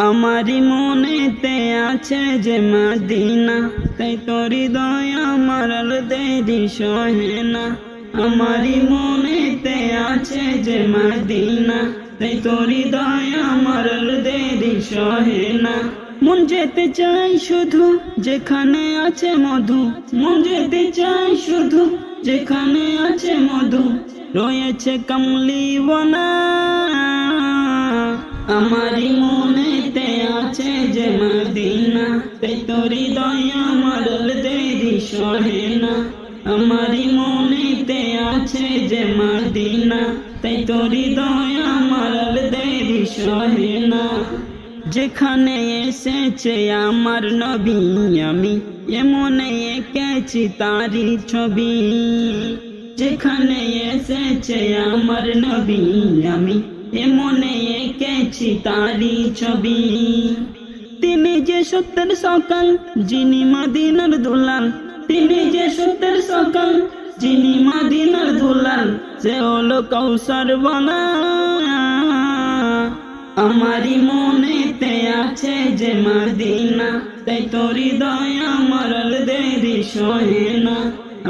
আমারি মনেতে আছে যে মদিনা, তাই তোর হৃদয় আমার দেরি সহে না। আমারি মনেতে আছে যে মদিনা, তাই তোর হৃদয় আমার দেরি সহে না। মন যেতে চাই শুধু যেখানে আছে মধু, মন যেতে চাই শুধু যেখানে আছে মধু, রয়েছে কমলিওয়ানা। আমারি মনেতে আছে যে মদিনা, তাই তোর হৃদয় আমার দেরি সহে না। আমারি মনেতে আছে যে মদিনা, তাই তোর হৃদয় আমার দেরি সহে না। যেখানে এসেছে আমার নবী, আমি এমনে এঁকেছি তারি ছবি। যেখানে এসেছে আমার নবী, আমি এমনে এঁকেছি তারি ছবি। তিনি যে সত্যের সকাল, যিনি মদিনার দুলাল, তিনি যে সত্যের সকাল, যিনি মদিনার দুলাল, সে হলো কৌসর বালা। আমারি মনেতে আছে যে মদিনা, তাই তোর হৃদয় আমার দেরি সহে না।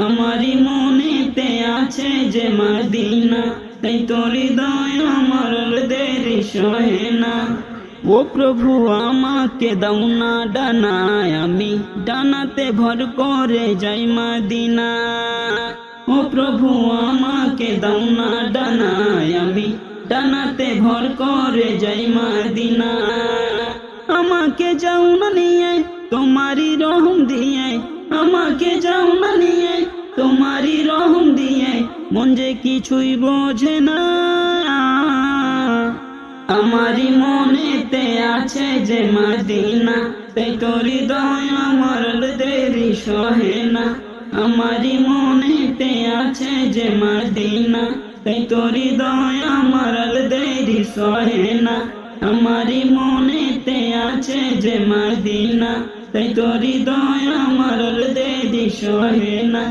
আমারি মনেতে আছে যে মদিনা, তাই তোর হৃদয় আমার দেরি সহে না। ও প্রভু আমাকে দাও না ডানায়, আমি ডানাতে ভর করে যাই মদিনা। ও প্রভু আমাকে দাও না ডানায়, আমি ডানাতে ভর করে যাই মদিনা। আমাকে যাও না নিয়ে তোমারি রহম দিয়ে, আমাকে যাও না নিয়ে তোমারি রহম দিয়ে, মন যে কিছুই বোঝে না। আমারি মনেতে আছে যে মদিনা, তাই তোর হৃদয় আমার দেরি সহে না। আমারি মনেতে আছে যে মদিনা, তাই তোর হৃদয় আমার দেরি সহে না। আমারি মনেতে আছে যে মদিনা, তাই তোর হৃদয় আমার দেরি সহে না।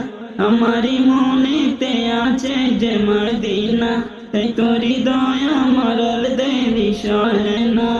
আমারি মনেতে আছে যে মদিনা, তাই তোর হৃদয় আমার দেরি সহে না।